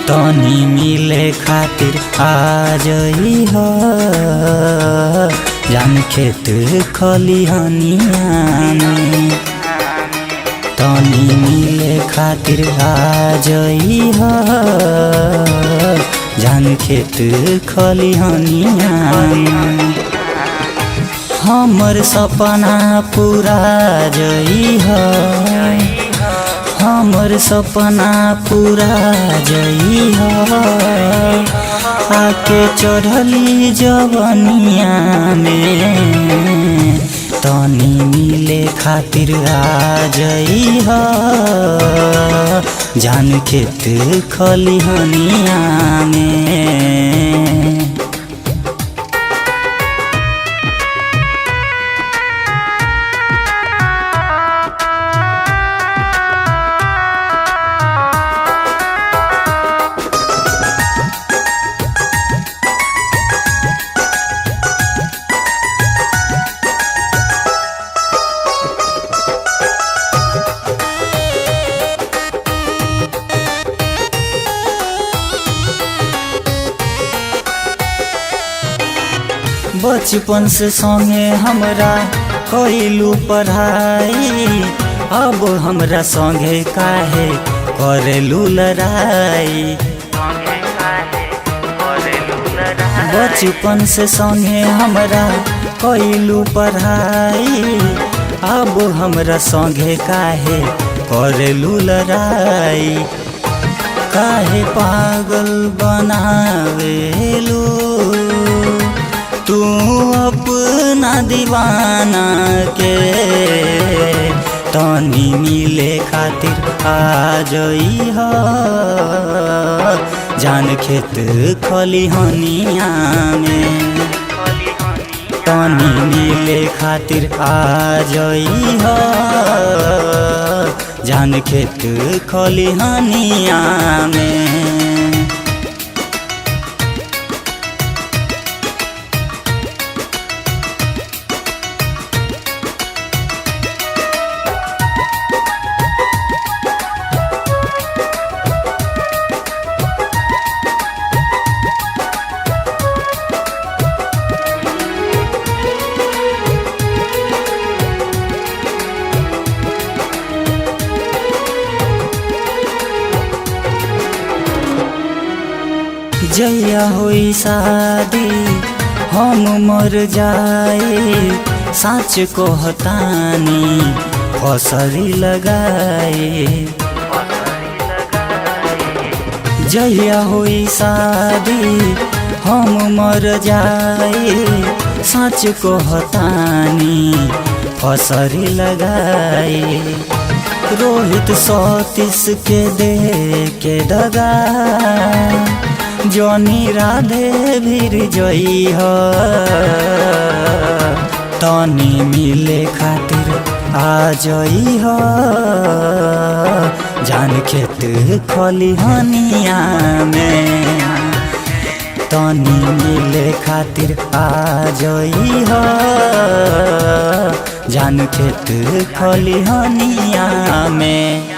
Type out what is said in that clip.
तनी मिले खातिर आ जई हो जान खेत खलिहानिया में। तनी मिले खातिर आ जई हो जान खेत खलिहानिया में। हमर सपना पूरा जई हो, हमर सपना पूरा जई हो। आके चढ़ली जवनिया में तनी मिले खातिर आ जई हो जान खेत खलिहानिया में। बचपन से संगे हमरा कइलू पढ़ाई, अब हमरा संगे काहे करेलू लड़ाई। बचपन से संगे हमरा कइलू पढ़ाई, अब हमरा संगे काहे करेलू लड़ाई। काहे पागल बनावेलू तू अपना दीवाना के। तनी मिले खातिर आ जई हो जान खेत खलिहानिया में। तनी मिले खातिर आ जई हो जान खेत खलिहानिया में। जइया होई शादी हम मर जाए, साच कहतानी फसरी लगाए। जइया होई शादी हम मर जाए, साच कहतानी फसरी लगाए। रोहित सतीश के दे के दगा जनी राधे भीर जई हो। तनी मिले खातिर आ जई हो जान खेत खलिहानिया में। तनी मिले खातिर आ जई हो जान खेत खलिहानिया में।